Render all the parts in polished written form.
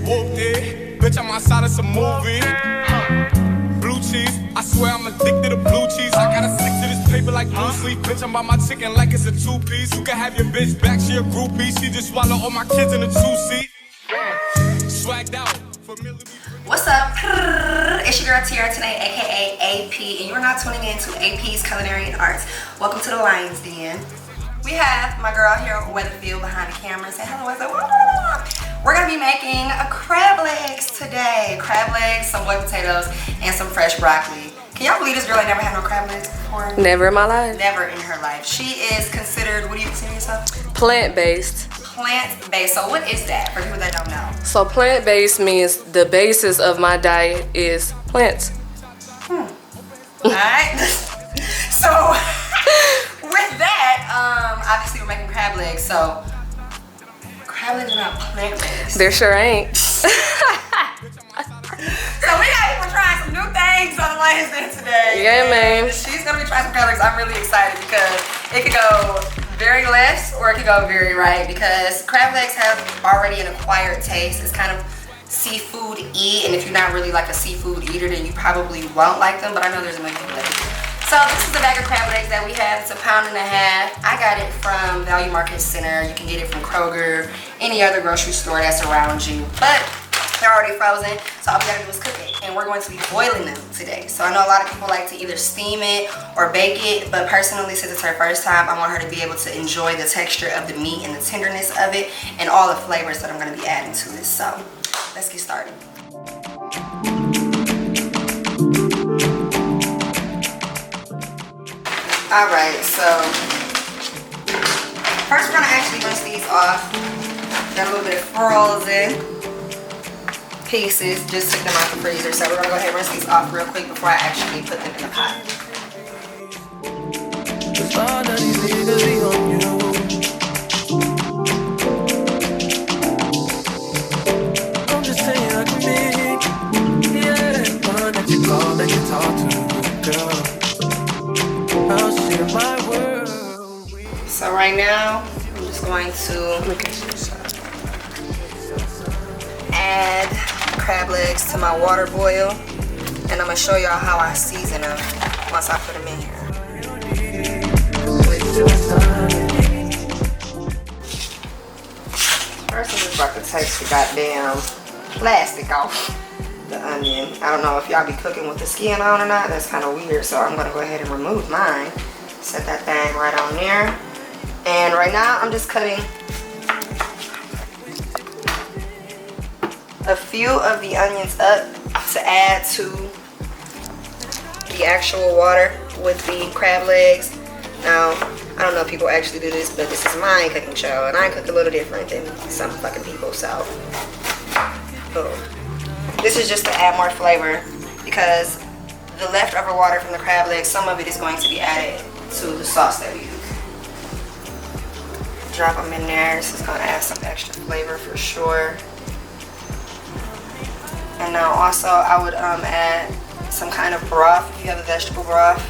whooped it. Bitch, I'm outside of some movie. Blue cheese, I swear I'm addicted to blue cheese. I gotta stick to this paper like blue sleep. Bitch, I'm by my chicken like it's a two-piece. You can have your bitch back, she a groupie. She just swallow all my kids in a two-seat. Swagged out. What's up? It's your girl Tierra today, aka AP, and you're now tuning in to AP's Culinary Arts. Welcome to the Lion's Den. We have my girl here at Weatherfield behind the camera. Say hello, we're gonna be making a crab legs today. Crab legs, some boiled potatoes, and some fresh broccoli. Can y'all believe this girl ain't never had no crab legs before? Never in my life. Never in her life. She is considered, what do you consider yourself? Plant-based. Plant-based. So what is that for people that don't know? So plant-based means the basis of my diet is plants. Alright. So with that, obviously we're making crab legs. So crab legs are not plant-based. There sure ain't. So we got people trying some new things on the Lion's Den today. Yeah, man. She's gonna be trying some crab legs. I'm really excited because it could go very left or it could go very right, because crab legs have already an acquired taste. It's kind of seafood-y, and if you're not really like a seafood eater, then you probably won't like them, but I know there's a million people that do. So this is the bag of crab legs that we have. It's 1.5 pounds. I got it from Value Market Center. You can get it from Kroger, any other grocery store that's around you, but they're already frozen, so all we gotta do is cook it. And we're going to be boiling them today. So I know a lot of people like to either steam it or bake it, but personally, since it's her first time, I want her to be able to enjoy the texture of the meat and the tenderness of it and all the flavors that I'm gonna be adding to this. So let's get started. All right, so first we're gonna actually rinse these off. Got a little bit of frozen pieces, just took them out the freezer. So we're gonna go ahead and rinse these off real quick before I actually put them in the pot. I'm just saying I can be, yeah, one that you call, that you talk to, girl. I'll share my world. So right now, I'm just going to add crab legs to my water boil, and I'm gonna show y'all how I season them once I put them in here. First, I'm just about to take the goddamn plastic off the onion. I don't know if y'all be cooking with the skin on or not. That's kind of weird, so I'm gonna go ahead and remove mine. Set that thing right on there. And right now, I'm just cutting a few of the onions up to add to the actual water with the crab legs. Now, I don't know if people actually do this, but this is my cooking show, and I cook a little different than some fucking people, so boom. This is just to add more flavor, because the leftover water from the crab legs, some of it is going to be added to the sauce that we use. Drop them in there. This is going to add some extra flavor for sure. And now also I would add some kind of broth. If you have a vegetable broth,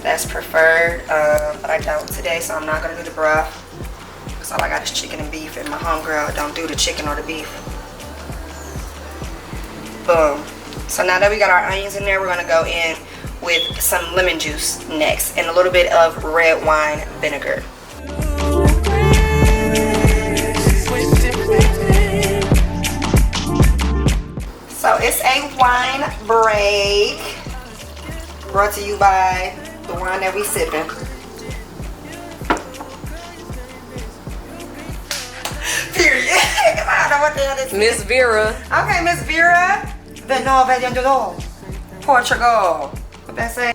that's preferred, but I don't today, so I'm not going to do the broth, because all I got is chicken and beef, and my homegirl don't do the chicken or the beef. Boom. So now that we got our onions in there, we're going to go in with some lemon juice next, and a little bit of red wine vinegar. So it's a wine break, brought to you by the wine that we sipping. Period. I don't know what the hell this is. Miss Vera. Okay, Miss Vera. The Novello, Portugal. What that say?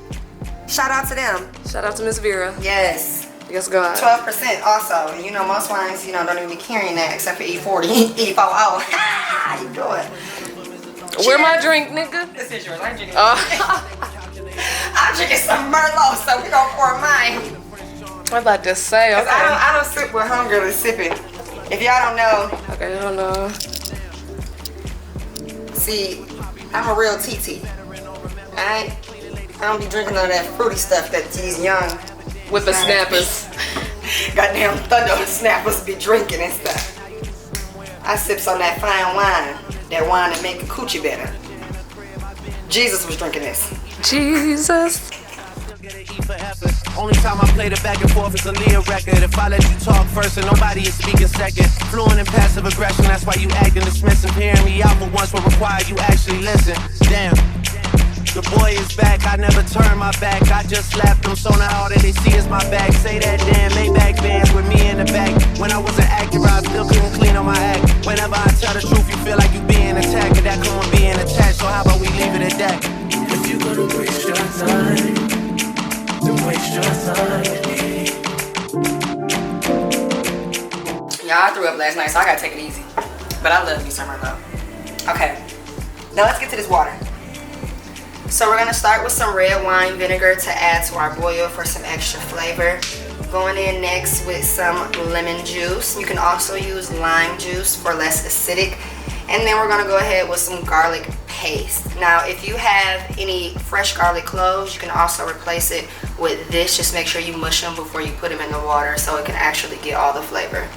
Shout out to them. Shout out to Miss Vera. Yes. Yes, God. 12% also. And you know, most wines, don't even be carrying that except for E40, E40. How you doing? Where my drink, nigga? This is yours. I'm drinking. I'm drinking some Merlot, so we gonna pour mine. I'm about to say, okay. I don't sip with homegirl is sipping. If y'all don't know. Okay, I don't know. See, I'm a real TT. Alright? I don't be drinking none of that fruity stuff that these young whippersnappers, goddamn thunder snappers be drinking and stuff. I sips on that fine wine. that wine that make a coochie better. Jesus was drinking this. Jesus. Only time I play the back and forth is a Leah record. If I let you talk first and nobody is speaking second. Fluent in passive aggression, that's why you acting dismissive. Hearing me out for once will require you actually listen. Damn. The boy is back, I never turn my back. I just slapped him, so now all that they see is my back. Say that damn Maybach bands with me in the back. When I was an actor, I still couldn't clean on my act. Whenever I tell the truth, you feel like you being attacked. And that come on being attached, so how about we leave it at that? If you gonna waste your time, then waste your time with me. Y'all, I threw up last night, so I gotta take it easy. But I love me some Merlot. Okay, now let's get to this water. So we're gonna start with some red wine vinegar to add to our boil for some extra flavor. Going in next with some lemon juice. You can also use lime juice for less acidic. And then we're gonna go ahead with some garlic paste. Now, if you have any fresh garlic cloves, you can also replace it with this. Just make sure you mush them before you put them in the water so it can actually get all the flavor.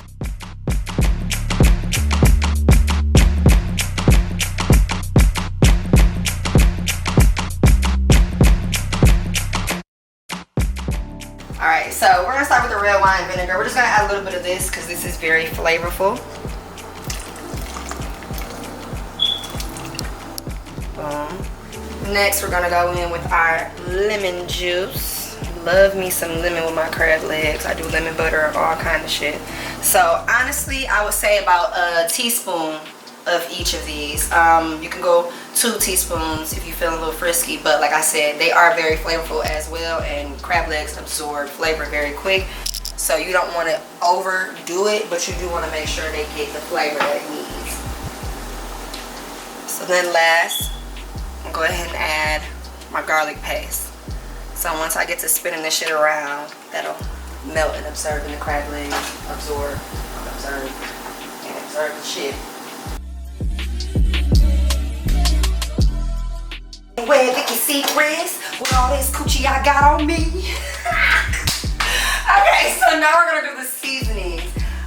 Alright, so we're gonna start with the red wine vinegar. We're just gonna add a little bit of this because this is very flavorful. Next, we're gonna go in with our lemon juice. Love me some lemon with my crab legs. I do lemon butter, all kind of shit. So honestly, I would say about a teaspoon of each of these. You can go 2 teaspoons if you feel a little frisky, but like I said, they are very flavorful as well, and crab legs absorb flavor very quick. So you don't want to overdo it, but you do want to make sure they get the flavor that it needs. So then last, I'll go ahead and add my garlic paste. So once I get to spinning this shit around, that'll melt and absorb in the crab legs. Absorb the shit. Where Vicky secrets with all this coochie I got on me. Okay, so now we're gonna do the seasonings.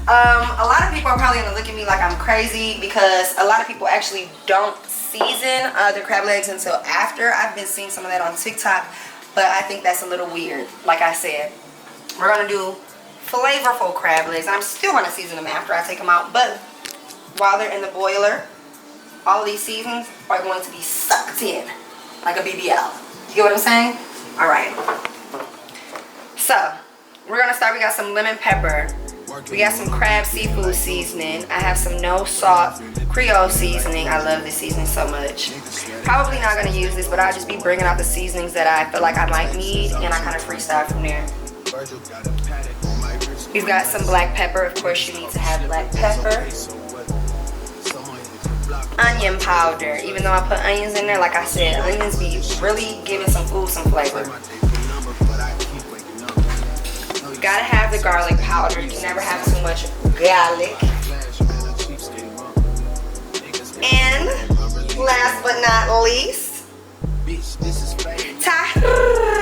A lot of people are probably gonna look at me like I'm crazy because a lot of people actually don't season their crab legs until after. I've been seeing some of that on TikTok, but I think that's a little weird. Like I said, we're gonna do flavorful crab legs. I'm still gonna season them after I take them out, but while they're in the boiler, all of these seasonings are going to be sucked in like a BBL. You get what I'm saying? All right. So we're gonna start. We got some lemon pepper. We got some crab seafood seasoning. I have some no salt Creole seasoning. I love this seasoning so much. Probably not gonna use this, but I'll just be bringing out the seasonings that I feel like I might need, and I kind of freestyle from there. We've got some black pepper. Of course, you need to have black pepper. Onion powder. Even though I put onions in there, like I said, onions be really giving some food some flavor. Gotta have the garlic powder. You can never have too much garlic. And last but not least, tahina.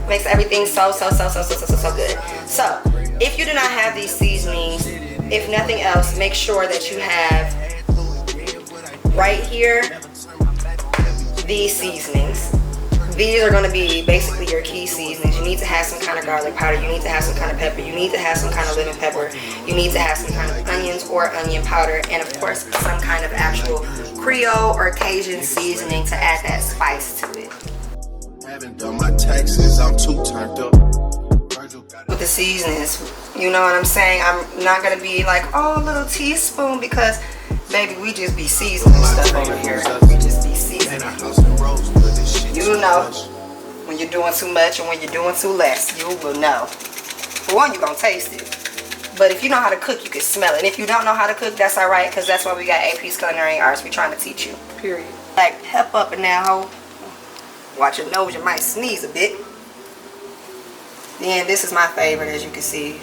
Makes everything so good. So if you do not have these seasonings, if nothing else, make sure that you have right here these seasonings. These are going to be basically your key seasonings. You need to have some kind of garlic powder. You need to have some kind of pepper. You need to have some kind of lemon pepper. You need to have some kind of onions or onion powder. And of course, some kind of actual Creole or Cajun seasoning to add that spice to it. Haven't done my taxes, I'm too turned up. With the seasonings, you know what I'm saying? I'm not going to be like, oh, a little teaspoon, because baby, we just be seasoning stuff over here. We just be seasoning. You know when you're doing too much and when you're doing too less. You will know. For one, you're going to taste it. But if you know how to cook, you can smell it. And if you don't know how to cook, that's all right, because that's why we got AP's Culinary Arts. We're trying to teach you. Period. Like, pep up in that hole. Watch your nose, you might sneeze a bit. Then this is my favorite, as you can see,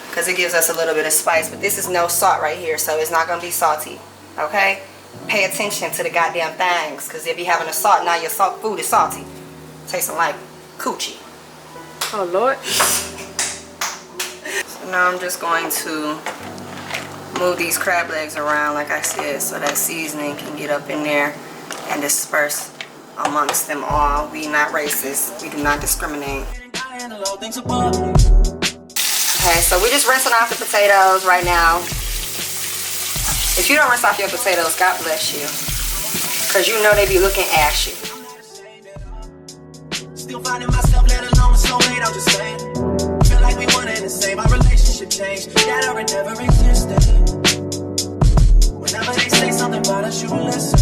because it gives us a little bit of spice. But this is no salt right here, so it's not going to be salty. Okay? Pay attention to the goddamn things, because if you having a salt, now your salt food is salty. Tasting like coochie. Oh Lord. So now I'm just going to move these crab legs around, like I said, so that seasoning can get up in there and disperse amongst them all. We not racist. We do not discriminate. Okay, so we're just rinsing off the potatoes right now. If you don't rinse off your potatoes, God bless you. Because you know they be looking ashy. Still finding myself, let alone so late, I'm just saying. Feel like we wanted the same, our relationship changed. That or it never existed. Whenever they say something about us, you listen.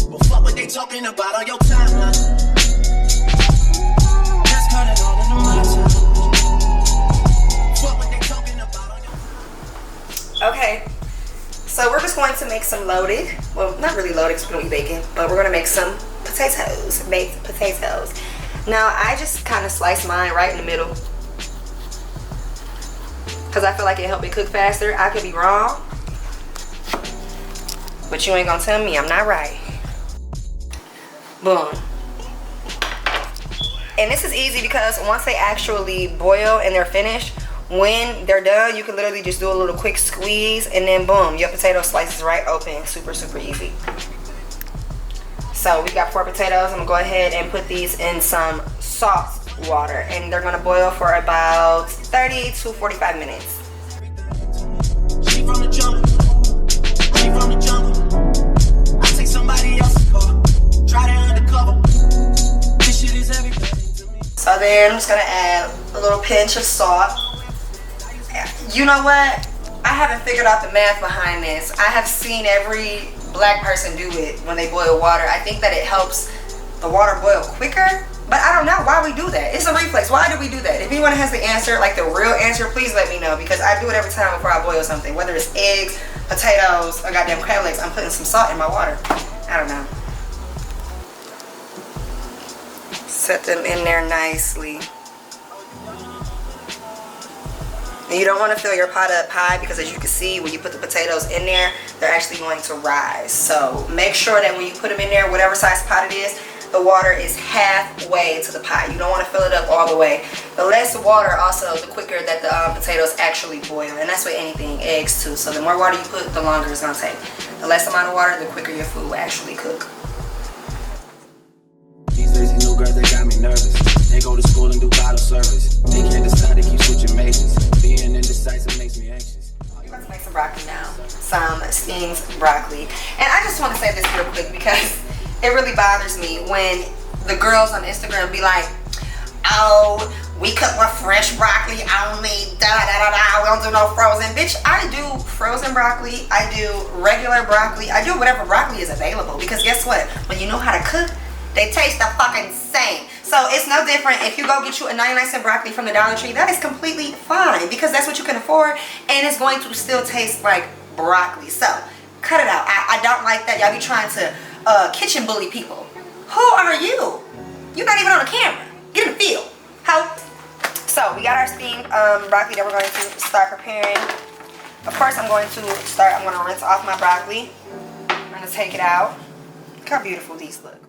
Well, fuck what they talking about on your timeline. Just cut it all into my time. Fuck what they talking about on your... Okay, so we're just going to make some loaded, well, not really loaded because we don't eat bacon, but we're going to make some potatoes, baked potatoes. Now, I just kind of slice mine right in the middle because I feel like it helped me cook faster. I could be wrong, but you ain't gonna tell me I'm not right. Boom. And this is easy because once they actually boil and they're finished, when they're done, you can literally just do a little quick squeeze and then boom, your potato slices right open. Super, super easy. So we got 4 potatoes. I'm gonna go ahead and put these in some salt water and they're gonna boil for about 30 to 45 minutes. She from the jungle. She from the jungle. I take somebody else's car. Try to undercover. This shit is everything to me. So then I'm just gonna add a little pinch of salt. You know what? I haven't figured out the math behind this. I have seen every black person do it when they boil water. I think that it helps the water boil quicker, but I don't know why we do that. It's a reflex. Why do we do that? If anyone has the answer, like the real answer, please let me know, because I do it every time before I boil something. Whether it's eggs, potatoes, or goddamn crab legs, I'm putting some salt in my water. I don't know. Set them in there nicely. And you don't want to fill your pot up high because, as you can see, when you put the potatoes in there, they're actually going to rise. So make sure that when you put them in there, whatever size pot it is, the water is halfway to the pot. You don't want to fill it up all the way. The less water also, the quicker that the potatoes actually boil. And that's with anything, eggs too. So the more water you put, the longer it's going to take. The less amount of water, the quicker your food will actually cook. These lazy new girls, they got me nervous. They go to school and do bottle service. They can't decide, they keep switching majors. Being indecisive makes me anxious. We're about to make some broccoli now. Some steamed broccoli. And I just want to say this real quick because it really bothers me when the girls on Instagram be like, oh, we cook with fresh broccoli only, da-da-da-da, we don't do no frozen. Bitch, I do frozen broccoli, I do regular broccoli, I do whatever broccoli is available, because guess what? When you know how to cook, they taste the fucking same. So it's no different if you go get you a 99-cent broccoli from the Dollar Tree. That is completely fine because that's what you can afford, and it's going to still taste like broccoli. So cut it out. I don't like that. Y'all be trying to kitchen bully people. Who are you? You're not even on the camera. Get in the field. How? So we got our steamed broccoli that we're going to start preparing. Of course, I'm going to rinse off my broccoli. I'm going to take it out. Look how beautiful these look.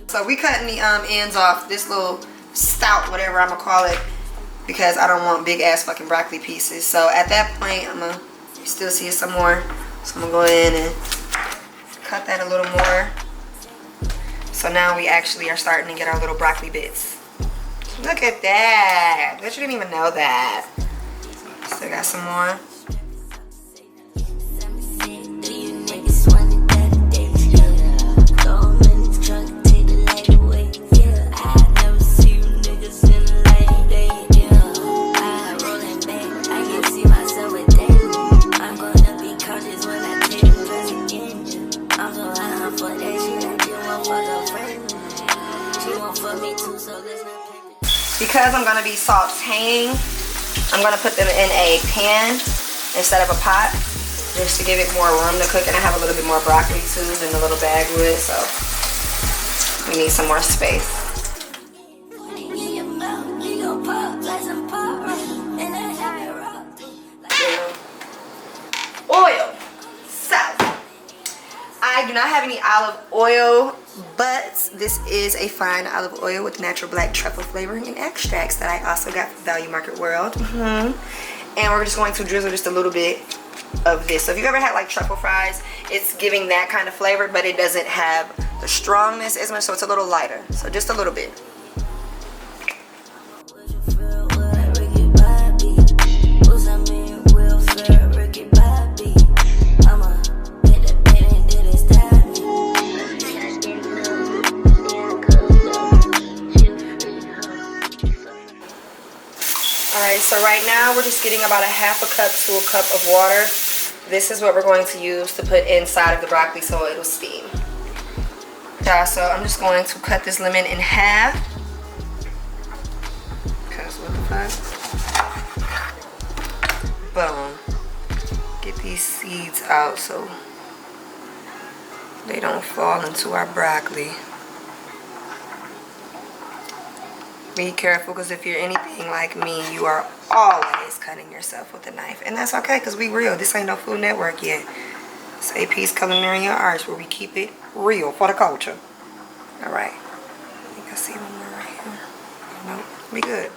So we cutting the ends off this little stout, whatever I'm gonna call it, because I don't want big ass fucking broccoli pieces. So at that point, I'm gonna still see some more. So I'm gonna go in and cut that a little more. So now we actually are starting to get our little broccoli bits. Look at that. Bet you didn't even know that. Still got some more. Because I'm going to be sauteing, I'm going to put them in a pan instead of a pot, just to give it more room to cook. And I have a little bit more broccoli too than the little bag would, so we need some more space. Oil. So I do not have any olive oil, But this is a fine olive oil with natural black truffle flavoring and extracts that I also got from Value Market World. And we're just going to drizzle just a little bit of this. So if you've ever had like truffle fries, it's giving that kind of flavor, but it doesn't have the strongness as much, so it's a little lighter. So just a little bit. Alright, so right now we're just getting about a half a cup to a cup of water. This is what we're going to use to put inside of the broccoli so it'll steam. Yeah, so I'm just going to cut this lemon in half. Okay, so what the fuck? Boom. Get these seeds out so they don't fall into our broccoli. Be careful, because if you're anything like me, you are always cutting yourself with a knife. And that's okay, because we real. This ain't no Food Network yet. It's AP's Culinary Arts, where we keep it real for the culture. Alright. I think I see one more right here. Nope. We good.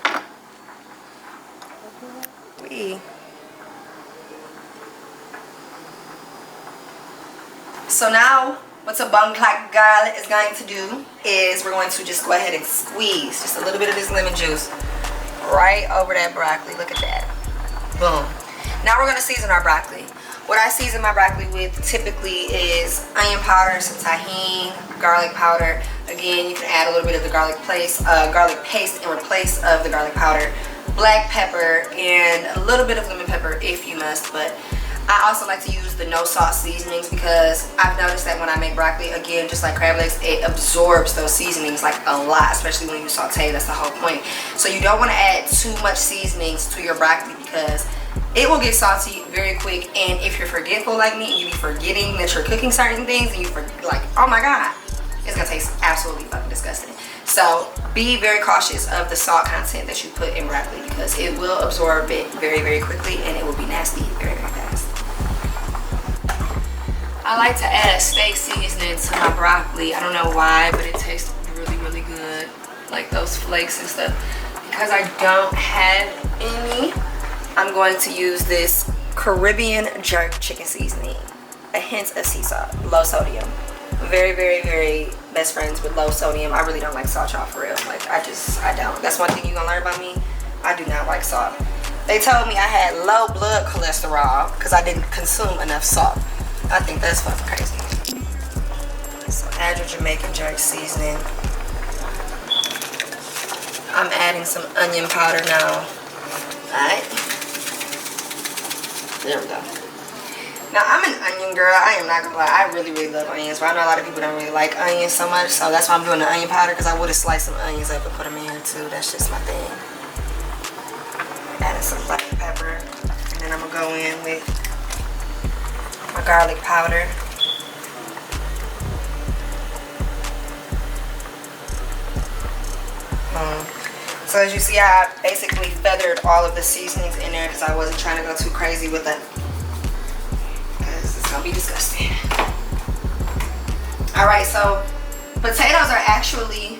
So now, what a bun like girl is going to do is we're going to just go ahead and squeeze just a little bit of this lemon juice right over that broccoli. Look at that. Boom. Now we're going to season our broccoli. What I season my broccoli with typically is onion powder, some tahini, garlic powder. Again, you can add a little bit of the garlic paste in replace of the garlic powder, black pepper, and a little bit of lemon pepper if you must. But I also like to use the no salt seasonings because I've noticed that when I make broccoli, again, just like crab legs, it absorbs those seasonings like a lot, especially when you saute. That's the whole point. So you don't want to add too much seasonings to your broccoli because it will get salty very quick. And if you're forgetful like me and you be forgetting that you're cooking certain things and you like, oh my god, it's gonna taste absolutely fucking disgusting. So be very cautious of the salt content that you put in broccoli because it will absorb it very, very quickly and it will be nasty very, very fast. I like to add steak seasoning to my broccoli. I don't know why, but it tastes really, really good. Like those flakes and stuff. Because I don't have any, I'm going to use this Caribbean jerk chicken seasoning. A hint of sea salt, low sodium. Very, very, very best friends with low sodium. I really don't like salt, y'all, for real. Like, I don't. That's one thing you're gonna learn about me. I do not like salt. They told me I had low blood cholesterol because I didn't consume enough salt. I think that's fucking crazy. So add your Jamaican jerk seasoning. I'm adding some onion powder now. Alright. There we go. Now I'm an onion girl. I am not gonna lie. I really, really love onions. But I know a lot of people don't really like onions so much. So that's why I'm doing the onion powder because I would have sliced some onions up and put them in here too. That's just my thing. Adding some black pepper. And then I'm gonna go in with my garlic powder. So as you see, I basically feathered all of the seasonings in there because I wasn't trying to go too crazy with it. Because it's gonna be disgusting. Alright, so potatoes are actually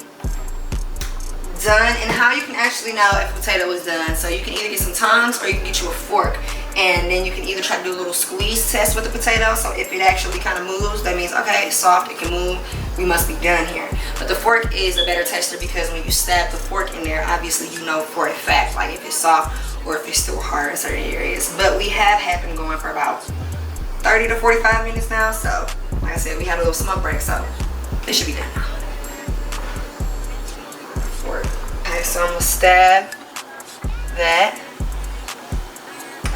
done, and how you can actually know if a potato is done. So you can either get some tongs or you can get you a fork. And then you can either try to do a little squeeze test with the potato. So if it actually kind of moves, that means, okay, it's soft, it can move, we must be done here. But the fork is a better tester because when you stab the fork in there, obviously you know for a fact, like if it's soft or if it's still hard in certain areas. But we have had them going for about 30 to 45 minutes now. So like I said, we had a little smoke break, so it should be done now. Fork. Okay, so I'm gonna stab that.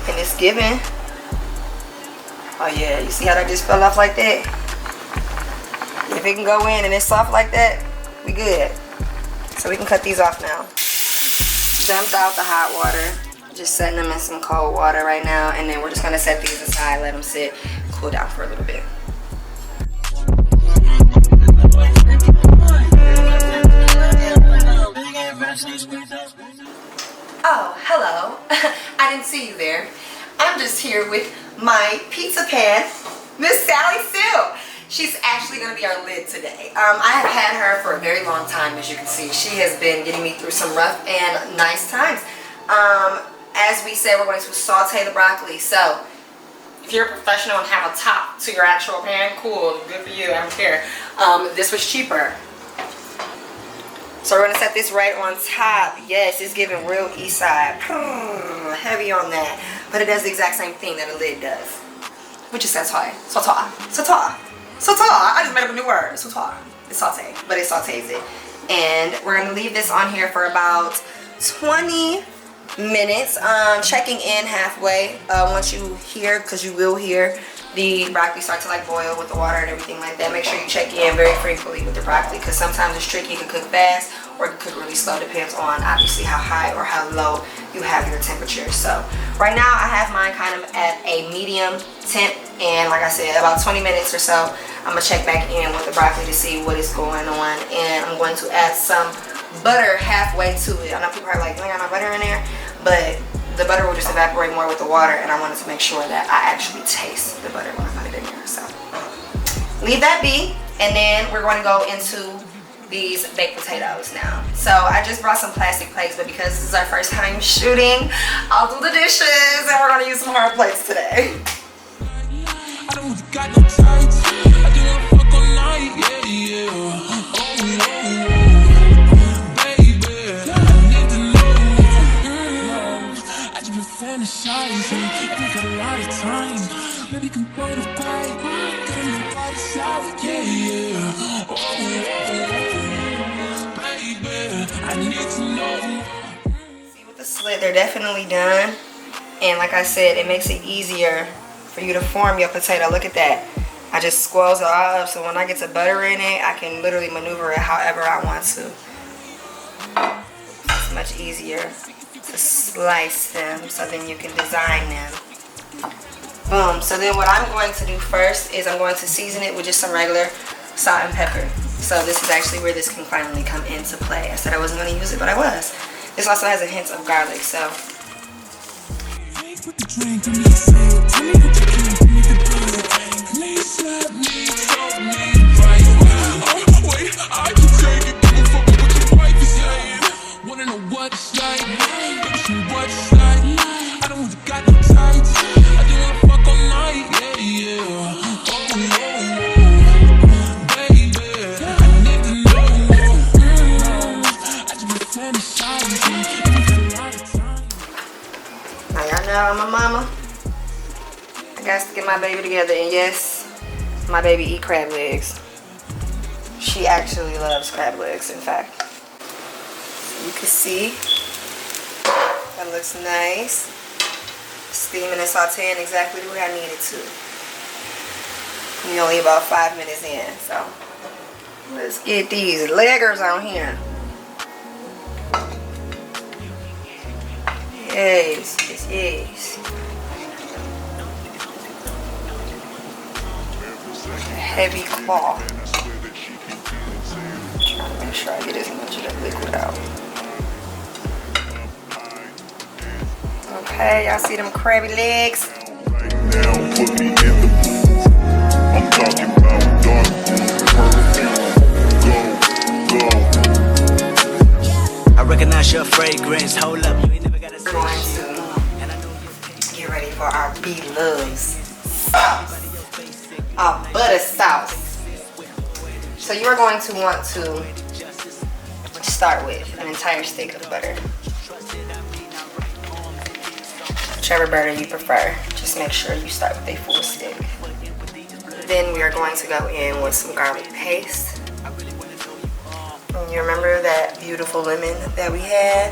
And it's giving. Oh yeah, you see how that just fell off like that? If it can go in and it's soft like that, we good. So we can cut these off now. Dumped out the hot water. Just setting them in some cold water right now. And then we're just gonna set these aside, let them sit, cool down for a little bit. Oh, hello. I didn't see you there. I'm just here with my pizza pan, Miss Sally Sue. She's actually gonna be our lid today. I have had her for a very long time, as you can see. She has been getting me through some rough and nice times. As we said, we're going to saute the broccoli. So if you're a professional and have a top to your actual pan, cool, good for you, I don't care. This was cheaper. So we're gonna set this right on top. Yes, it's giving real east side. Heavy on that. But it does the exact same thing that a lid does. Which is saute. Saute. Saute. Saute. I just made up a new word. Saute. It's saute, but it sautés it. And we're gonna leave this on here for about 20 minutes. Checking in halfway. Once you hear, because you will hear the broccoli start to like boil with the water and everything like that. Make sure you check in very frequently with the broccoli, because sometimes it's tricky. It can cook fast or it can cook really slow. Depends on obviously how high or how low you have your temperature. So right now I have mine kind of at a medium temp, and like I said, about 20 minutes or so I'm gonna check back in with the broccoli to see what is going on. And I'm going to add some butter halfway to it. I know people are like, you ain't got no butter in there, but the butter will just evaporate more with the water, and I wanted to make sure that I actually taste the butter when I put it in there. So leave that be, and then we're going to go into these baked potatoes now. So I just brought some plastic plates, but because this is our first time shooting, I'll do the dishes, and we're going to use some hard plates today. I don't got no tights. I do wanna fuck all night, yeah, yeah. Fantasizing, we got a lot of time. Maybe can go to bed, get in the body shower, yeah, yeah. Baby, I need to know. See, with the slit, they're definitely done. And like I said, it makes it easier for you to form your potato. Look at that. I just squoze it all up, so when I get to butter in it, I can literally maneuver it however I want to. It's much easier to slice them, so then you can design them. Boom. So then what I'm going to do first is I'm going to season it with just some regular salt and pepper. So this is actually where this can finally come into play. I said I wasn't going to use it, but I was. This also has a hint of garlic, so. I'm a mama. I got to get my baby together, and yes, my baby eat crab legs. She actually loves crab legs, in fact. So you can see that looks nice. Steaming and sauteing exactly the way I need it to. We're only about 5 minutes in, so let's get these leggers on here. Yes, yes, yes. Heavy claw. Trying to make sure I get as much of that liquid out. Okay, y'all see them crabby legs? Now put me in the mood. I'm talking about dark blue, go, go. I recognize your fragrance. Hold up, you ain't never gotta say We're going to get ready for our beloved sauce. Our butter sauce. So you are going to want to start with an entire stick of butter. Whichever butter you prefer, just make sure you start with a full stick. Then we are going to go in with some garlic paste. And you remember that beautiful lemon that we had?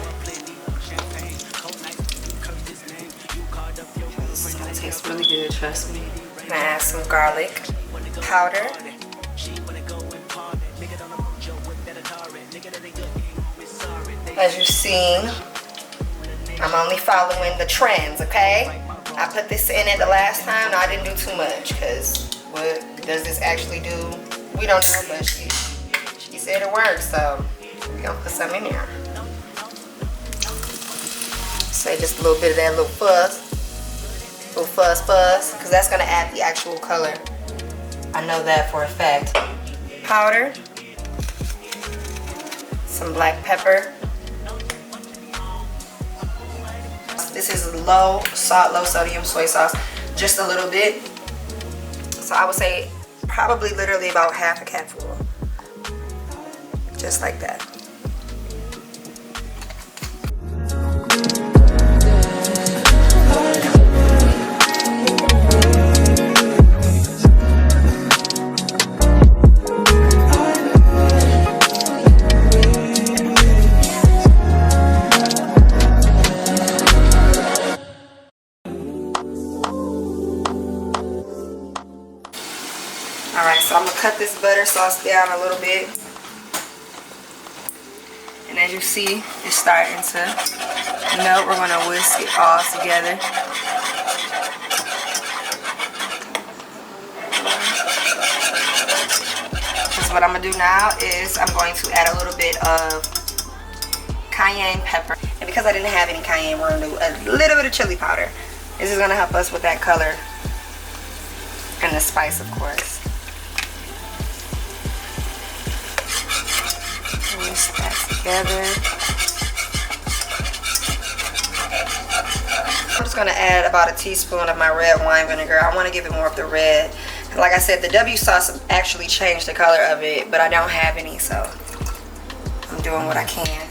It's gonna taste really good, trust me. I'm gonna add some garlic powder. As you've seen, I'm only following the trends, okay? I put this in it the last time. No, I didn't do too much, because what does this actually do? We don't know, but she said it works, so we're gonna put some in there. Say just a little bit of that little fuzz, because that's gonna add the actual color. I know that for a fact. Powder. Some black pepper. This is low salt, low sodium soy sauce. Just a little bit. So I would say probably literally about half a capful. Just like that. Alright, so I'm going to cut this butter sauce down a little bit. And as you see, it's starting to melt. We're going to whisk it all together. So what I'm going to do now is I'm going to add a little bit of cayenne pepper. And because I didn't have any cayenne, we're going to do a little bit of chili powder. This is going to help us with that color and the spice, of course. Mix that together. I'm just going to add about a teaspoon of my red wine vinegar. I want to give it more of the red. Like I said, the W sauce actually changed the color of it, but I don't have any, so I'm doing what I can.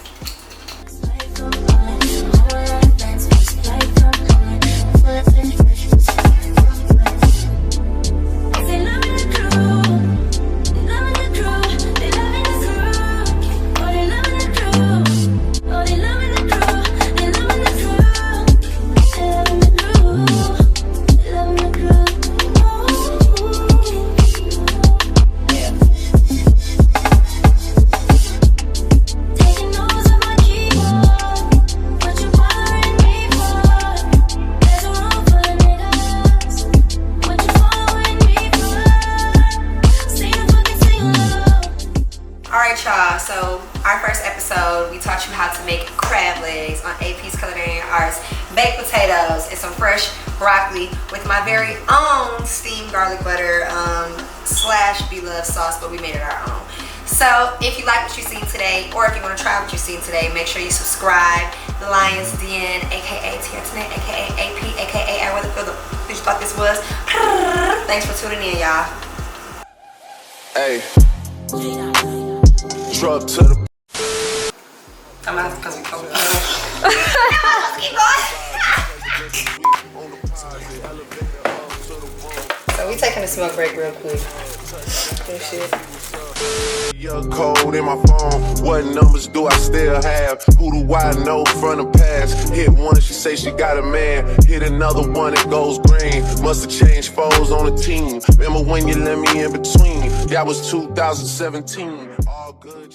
So our first episode, we taught you how to make crab legs on AP's Culinary Arts, baked potatoes, and some fresh broccoli with my very own steamed garlic butter / beloved sauce, but we made it our own. So if you like what you've seen today, or if you want to try what you've seen today, make sure you subscribe. The Lion's Den, aka Tanai, aka AP, aka Weatherfield. Who you thought this was? Thanks for tuning in, y'all. Hey. Drop to the. I'm gonna have to because we covered it. So we taking a smoke break real quick. Good shit. Your code in my phone. What numbers do I still have? Who do I know from the past? Hit one, she say she got a man. Hit another one, it goes green. Must have changed foes on the team. Remember when you let me in between? That was 2017. All good.